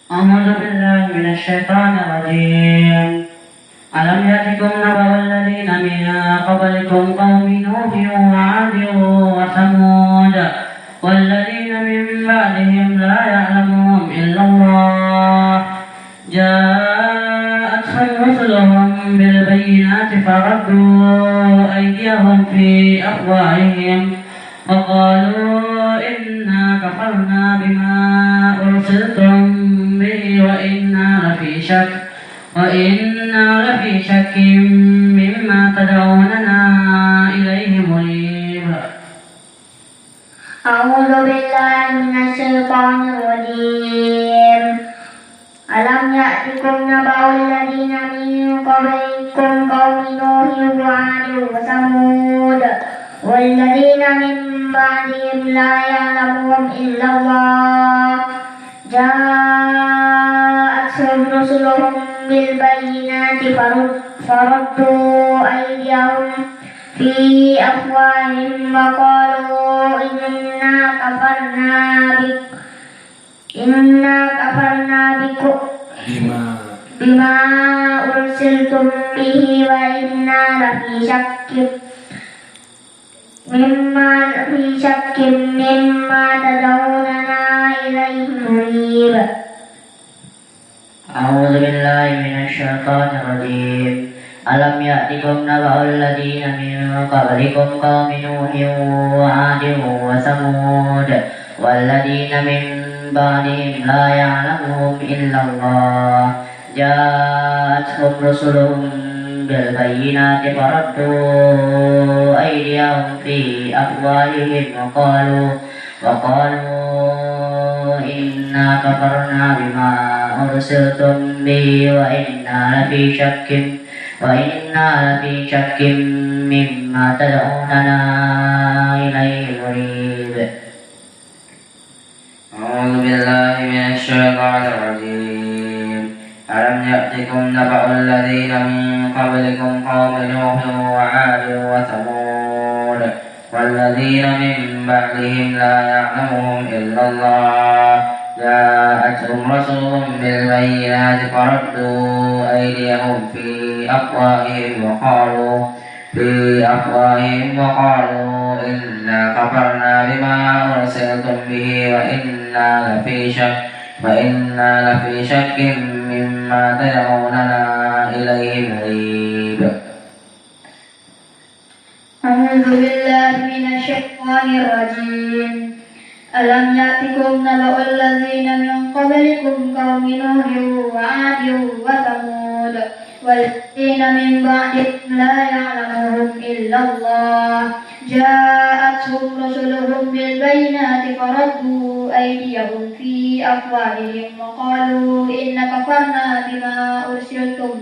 أعوذ بالله من الشيطان الرجيم. ألم يأتكم نبأ الذين من قبلكم قوم نوح وعاد وثمود والذين من بعدهم لا يعلمهم إلا الله جاءتهم رسلهم بالبينات فردوا أيديهم في أفواههم وقالوا إنا كفرنا بما أرسلتم به وإنا لفي شك مما تدعوننا إليه مريب. أعوذ بالله من الشيطان الرجيم. ألم يأتكم نبأ الذين من قبلكم قوم نوح وعاد وثمود والذين من بعدهم لا يعلمهم إلا الله جاءتهم رسلهم بالبينات فردوا أيديهم في أفواههم وقالوا إنا كفرنا بما أرسلتم به وإنا لفي شك مما تدعوننا إليه مريب. أعوذ بالله من الشيطان الرجيم. ألم يأتكم نبأ الذين من قبلكم قوم نوح وعاد وثمود والذين من بعدهم لا يعلمهم إلا الله جاءتهم رسلهم بالبينات فردوا أيديهم في أفواههم وقالوا إنا كفرنا بما أرسلتم به وإنا لفي شك مما تدعوننا إليه مريب. أعوذ بالله من الشيطان الرجيم. ألم يأتكم نبأ الذين من قبلكم قوم نوح وعاد وثمود والذين من بعدهم لا يعلمهم إلا الله جاءتهم رسلهم بالبينات فردوا أيديهم في أفواههم وقالوا إنا كفرنا بما أرسلتم به وإنا لفي شك مما تدعوننا إليه مريب. أعوذ بالله من الشيطان الرجيم. ألم يأتكم نبأ الذين من قبلكم قوم نوح وعاد وثمود والذين من بعدهم لا يعلمهم إلا الله جاءتهم رسلهم بالبينات فردوا أيديهم في أفواههم وقالوا إنا كفرنا بما أرسلتم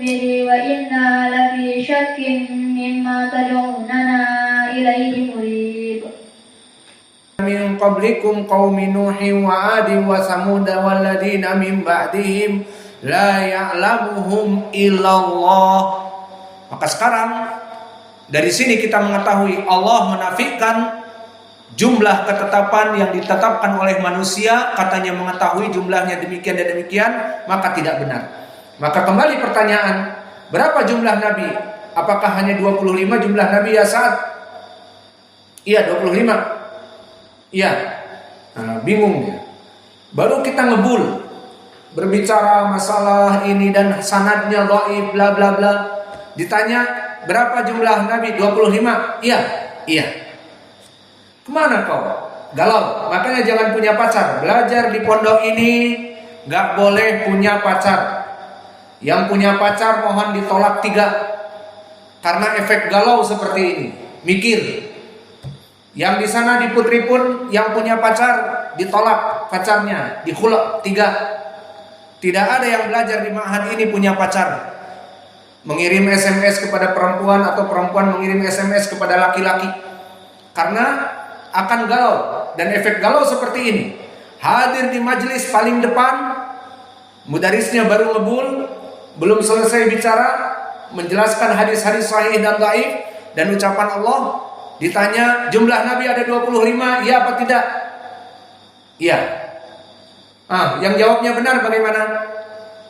به وإنا لفي شك مما تدعوننا إليه مريب. من قبلكم قوم نوح وعاد وثمود والذين من بعدهم la ya'lamuhum illallah. Maka sekarang dari sini kita mengetahui Allah menafikan jumlah ketetapan yang ditetapkan oleh manusia, katanya mengetahui jumlahnya demikian dan demikian, maka tidak benar. Maka kembali pertanyaan, berapa jumlah nabi? Apakah hanya 25 jumlah nabi ya Sa'ad? Iya 25. Iya. Nah, bingung dia. Baru kita ngebul berbicara masalah ini dan sanadnya dhaif bla bla bla. Ditanya berapa jumlah nabi? 25. Iya. Iya. Kemana kau? Galau. Makanya jangan punya pacar. Belajar di pondok ini gak boleh punya pacar. Yang punya pacar mohon ditolak 3. Karena efek galau seperti ini. Mikir. Yang di sana di Putri pun yang punya pacar ditolak pacarnya, dikhulak 3. Tidak ada yang belajar di ma'had ini punya pacar. Mengirim SMS kepada perempuan atau perempuan mengirim SMS kepada laki-laki. Karena akan galau, dan efek galau seperti ini. Hadir di majelis paling depan, mudarisnya baru ngebul, belum selesai bicara, menjelaskan hadis-hadis sahih dan dhaif dan ucapan Allah. Ditanya jumlah nabi ada 25, iya apa tidak? Iya. Yang jawabnya benar bagaimana?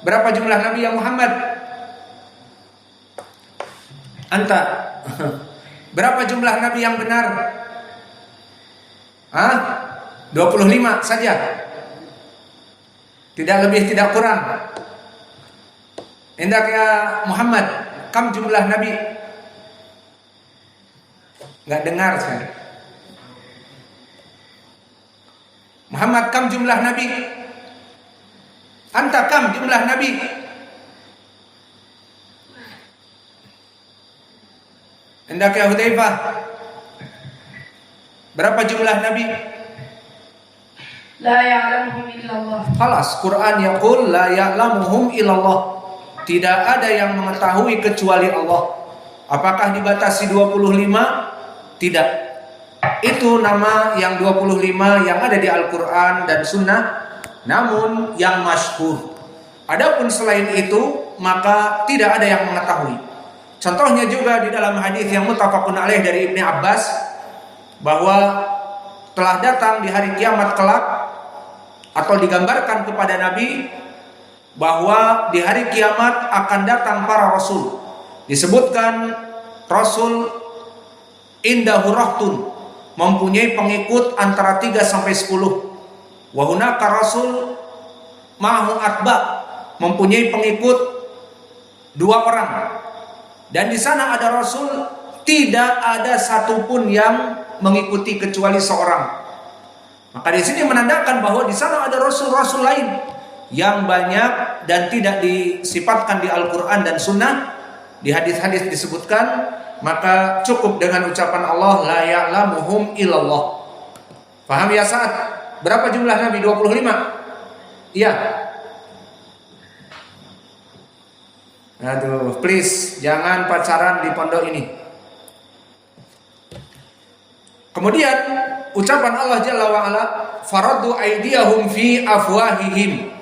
Berapa jumlah nabi ya Muhammad? Anta. Berapa jumlah nabi yang benar? 25 saja. Tidak lebih, tidak kurang. Hendak ya Muhammad, kam jumlah nabi? Enggak dengar saya. Muhammad, kam jumlah nabi? Anta, kam jumlah nabi? Hendak ya Hudzaifah, berapa jumlah nabi? La ya'lamuhum illallah. Khalas, Quran yaqul la ya'lamuhum illallah. Tidak ada yang mengetahui kecuali Allah. Apakah dibatasi 25? Tidak. Itu nama yang 25 yang ada di Al-Quran dan Sunnah, namun yang masyhur. Adapun selain itu, maka tidak ada yang mengetahui. Contohnya juga di dalam hadis yang muttafaqun alaih dari Ibnu Abbas, bahwa telah datang di hari kiamat kelak, atau digambarkan kepada Nabi bahwa di hari kiamat akan datang para rasul. Disebutkan rasul indahu rahtun, mempunyai pengikut antara 3 sampai 10. Wa hunaka rasul ma'hu atba, mempunyai pengikut 2 orang. Dan di sana ada rasul, tidak ada satupun yang mengikuti kecuali seorang. Maka di sini menandakan bahwa di sana ada rasul-rasul lain yang banyak dan tidak disifatkan di Al-Quran dan Sunnah. Di hadis-hadis disebutkan, maka cukup dengan ucapan Allah la ya'lamuhum illallah. Paham ya Sa'ad? Berapa jumlah Nabi? 25? Iya. Aduh, please jangan pacaran di pondok ini. Kemudian ucapan Allah Jalla wa'ala, faraddu aydiyahum fi afwahihim.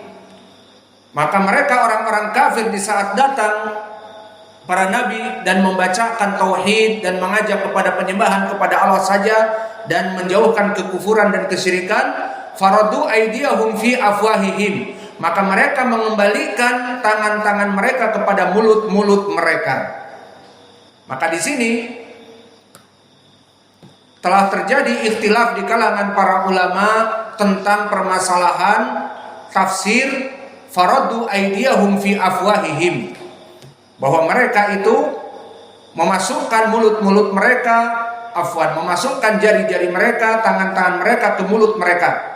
Maka mereka orang-orang kafir di saat datang para nabi dan membacakan tauhid dan mengajak kepada penyembahan kepada Allah saja dan menjauhkan kekufuran dan kesyirikan, faraddu aydiyahum fi afwahihim. Maka mereka mengembalikan tangan-tangan mereka kepada mulut-mulut mereka. Maka di sini telah terjadi ikhtilaf di kalangan para ulama tentang permasalahan tafsir faraddu aydiyahum fi afwahihim, bahwa mereka itu memasukkan mulut-mulut mereka, memasukkan jari-jari mereka, tangan-tangan mereka ke mulut mereka.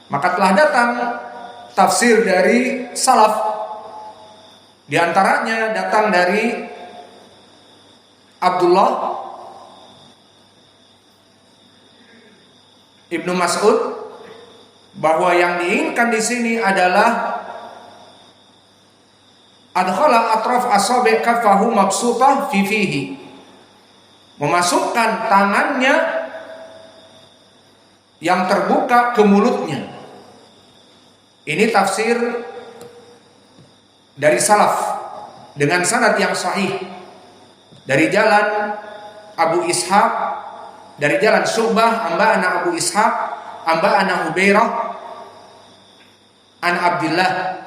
Maka telah datang tafsir dari salaf, di antaranya datang dari Abdullah Ibnu Mas'ud, bahwa yang diinginkan di sini adalah adkhala atraf asabi' kaffahu mabsutah fi fihi, memasukkan tangannya yang terbuka ke mulutnya. Ini tafsir dari salaf dengan sanad yang sahih dari jalan Abu Ishaq, dari jalan Syu'bah, amba'ana Abu Ishaq, amba'ana Hubairah an Abdillah.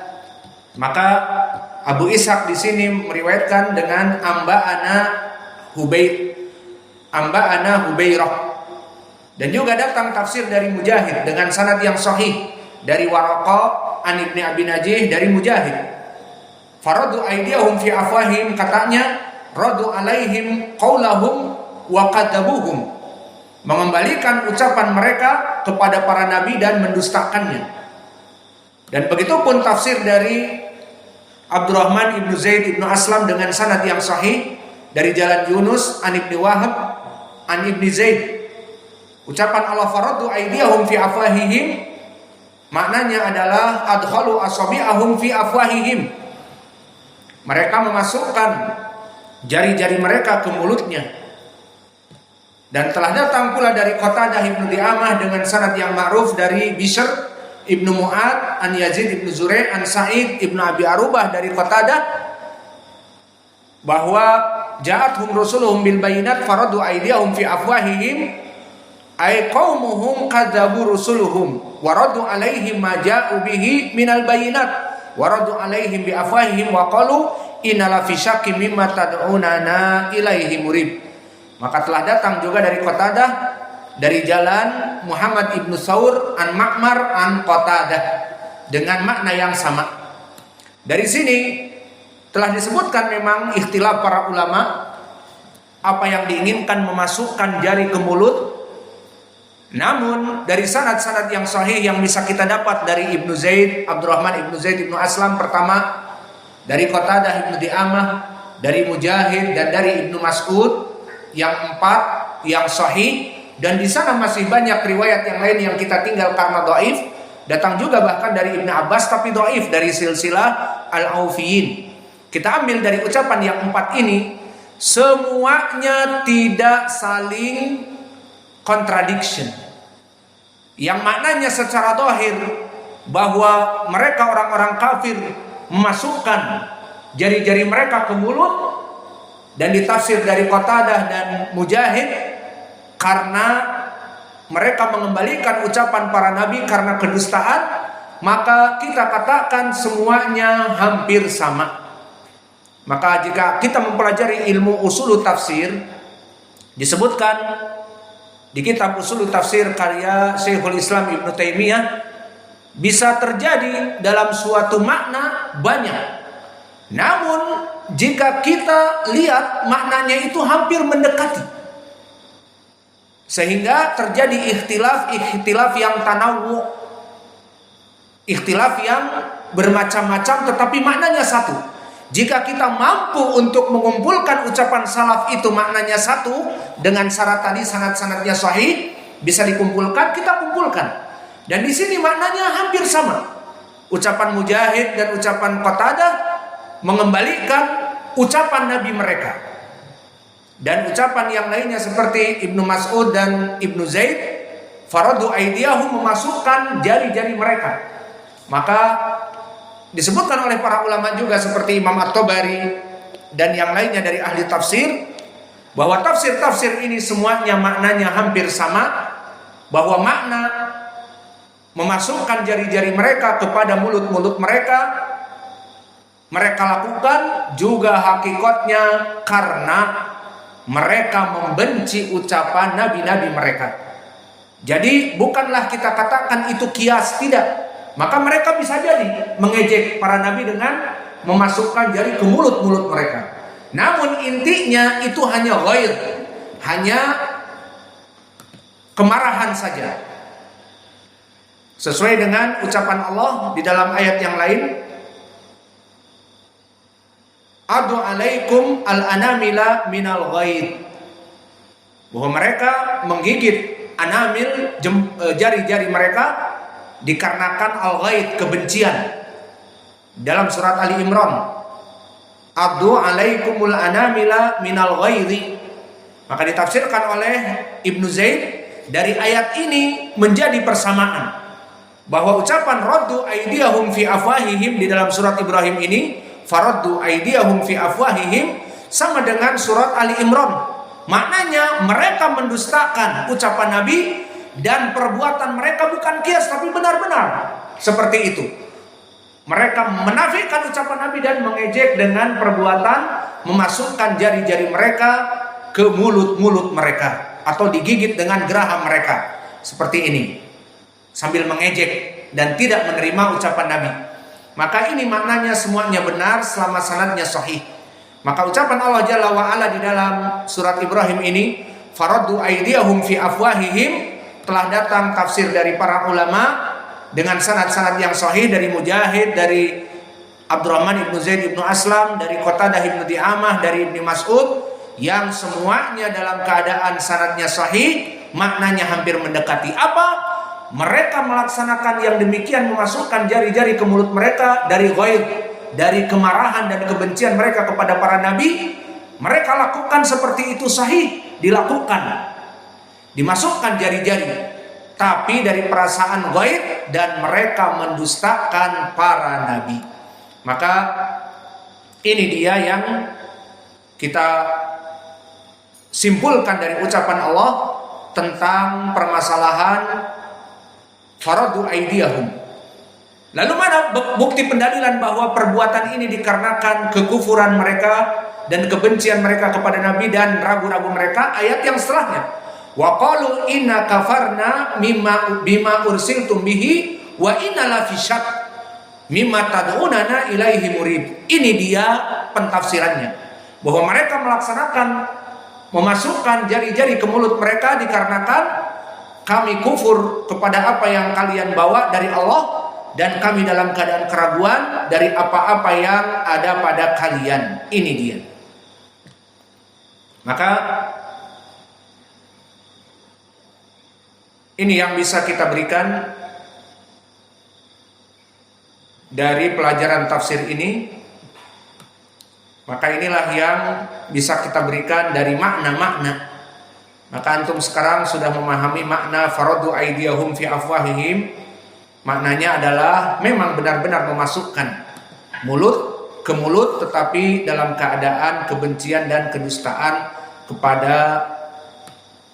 Maka Abu Ishaq di sini meriwayatkan dengan amba'ana Hubairah. Dan juga datang tafsir dari Mujahid dengan sanad yang sahih dari Waraqah an Ibni Abi Najih dari Mujahid. Faradu aydiyahum fi afwahim, katanya radu alaihim qaulahum wa kadzabuhum, mengembalikan ucapan mereka kepada para nabi dan mendustakannya. Dan begitu pun tafsir dari Abdurrahman ibnu Zaid ibnu Aslam dengan sanad yang sahih dari jalan Yunus an Ibni Wahab an Ibni Zaid. Ucapan Allah faradu aydiyahum fi afwahihim, maknanya adalah adkhalu asabi'ahum fi afwahihim, mereka memasukkan jari-jari mereka ke mulutnya. Dan telah datang pula dari Qatadah ibnu Di'amah dengan sanad yang ma'ruf dari Bishr ibnu Mu'ad an Yazid ibnu Zurai' an Sa'id ibnu Abi Arubah dari Qatadah, bahwa ja'athum rusuluhum bil bayinat faradu aydiyahum fi afwahihim, ay qaumuhum kadzabu rusuluhum wa raddu alaihim ma ja'u bihi minal bayinat wa raddu alaihim bi afwahihim wa qalu innala fi syakkim mimma tad'unana ilaihi murib. Maka telah datang juga dari Qatadah dari jalan Muhammad ibnu Saur an Ma'mar an Qatadah dengan makna yang sama. Dari sini telah disebutkan memang ikhtilaf para ulama apa yang diinginkan memasukkan jari ke mulut. Namun dari sanad-sanad yang sahih yang bisa kita dapat dari Ibnu Zaid, Abdurrahman Ibnu Zaid Ibnu Aslam pertama, dari Qatadah Ibnu Di'amah, dari Mujahid dan dari Ibnu Mas'ud, yang empat yang sahih. Dan di sana masih banyak riwayat yang lain yang kita tinggal karena dhaif. Datang juga bahkan dari Ibnu Abbas tapi dhaif dari silsilah Al-Aufiyin. Kita ambil dari ucapan yang empat ini, semuanya tidak saling contradiction, yang maknanya secara zahir bahwa mereka orang-orang kafir memasukkan jari-jari mereka ke mulut, dan ditafsir dari Qatadah dan Mujahid karena mereka mengembalikan ucapan para nabi karena kedustaan, maka kita katakan semuanya hampir sama. Maka jika kita mempelajari ilmu usul tafsir, disebutkan di kitab Ushul Tafsir karya Syekhul Islam Ibnu Taimiyah, bisa terjadi dalam suatu makna banyak. Namun jika kita lihat maknanya itu hampir mendekati, sehingga terjadi ikhtilaf yang tanawwu, ikhtilaf yang bermacam-macam tetapi maknanya satu. Jika kita mampu untuk mengumpulkan ucapan salaf itu maknanya satu, dengan syarat tadi sanad-sanadnya sahih bisa dikumpulkan, kita kumpulkan. Dan di sini maknanya hampir sama. Ucapan Mujahid dan ucapan Qatadah mengembalikan ucapan nabi mereka. Dan ucapan yang lainnya seperti Ibnu Mas'ud dan Ibnu Zaid, faradu aydiyahum, memasukkan jari-jari mereka. Maka disebutkan oleh para ulama juga seperti Imam At-Tabari dan yang lainnya dari ahli tafsir, bahwa tafsir-tafsir ini semuanya maknanya hampir sama, bahwa makna memasukkan jari-jari mereka kepada mulut-mulut mereka lakukan juga hakikatnya karena mereka membenci ucapan nabi-nabi mereka. Jadi bukanlah kita katakan itu kias, tidak. Maka mereka bisa jadi mengejek para nabi dengan memasukkan jari ke mulut-mulut mereka. Namun intinya itu hanya ghair, hanya kemarahan saja. Sesuai dengan ucapan Allah di dalam ayat yang lain, adu alaikum al-anamila minal ghaid, bahwa mereka menggigit anamil, jari-jari mereka dikarenakan al-ghaid, kebencian. Dalam surat Ali Imran, addu alaikumul anamila minal ghaidhi. Maka ditafsirkan oleh Ibnu Zaid dari ayat ini menjadi persamaan, bahwa ucapan raddu aydiyahum fi afwahihim di dalam surat Ibrahim ini, faraddu aydiyahum fi afwahihim, sama dengan surat Ali Imran. Maknanya mereka mendustakan ucapan nabi dan perbuatan mereka bukan kias tapi benar-benar seperti itu. Mereka menafikan ucapan nabi dan mengejek dengan perbuatan memasukkan jari-jari mereka ke mulut-mulut mereka atau digigit dengan geraham mereka seperti ini, sambil mengejek dan tidak menerima ucapan nabi. Maka ini maknanya semuanya benar selama sanadnya sahih. Maka ucapan Allah Jalla wa Ala di dalam surat Ibrahim ini, faraddu aydiyahum fi afwahihim, telah datang tafsir dari para ulama dengan sanad-sanad yang sahih dari Mujahid, dari Abdurrahman Ibnu Zaid Ibnu Aslam, dari Qatadah Ibnu Di'amah, dari Ibnu Mas'ud, yang semuanya dalam keadaan sanadnya sahih, maknanya hampir mendekati. Apa? Mereka melaksanakan yang demikian, memasukkan jari-jari ke mulut mereka dari ghaib, dari kemarahan dan kebencian mereka kepada para nabi. Mereka lakukan seperti itu, sahih dilakukan, dimasukkan jari-jari, tapi dari perasaan ghaib, dan mereka mendustakan para nabi. Maka ini dia yang kita simpulkan dari ucapan Allah, tentang permasalahan faradu aidiyahum. Lalu mana bukti pendalilan bahwa perbuatan ini dikarenakan kekufuran mereka dan kebencian mereka kepada Nabi dan ragu-ragu mereka? Ayat yang setelahnya, wa qalu inna kafarna bima ursiltum bihi wa inna la fi syak mimma tad'unana ilaihi murib. Ini dia pentafsirannya, bahwa mereka memasukkan jari-jari ke mulut mereka dikarenakan kami kufur kepada apa yang kalian bawa dari Allah, dan kami dalam keadaan keraguan dari apa-apa yang ada pada kalian. Ini dia. Maka ini yang bisa kita berikan dari pelajaran tafsir ini. Maka inilah yang bisa kita berikan dari makna-makna. Maka antum sekarang sudah memahami makna faradu aidiyahum fi afwahihim. Maknanya adalah memang benar-benar memasukkan mulut ke mulut, tetapi dalam keadaan kebencian dan kedustaan kepada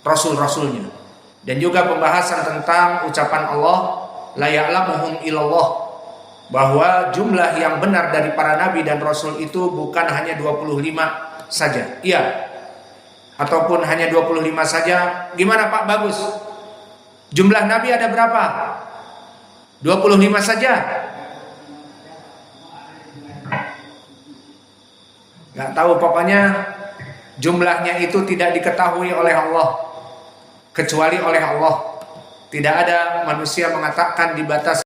rasul-rasulnya. Dan juga pembahasan tentang ucapan Allah, la ya'lamuhum illallah, bahwa jumlah yang benar dari para nabi dan rasul itu bukan hanya 25 saja. Iya. Ataupun hanya 25 saja. Gimana Pak? Bagus. Jumlah nabi ada berapa? 25 saja. Gak tahu, pokoknya jumlahnya itu tidak diketahui oleh Allah, kecuali oleh Allah. Tidak ada manusia mengatakan dibatasi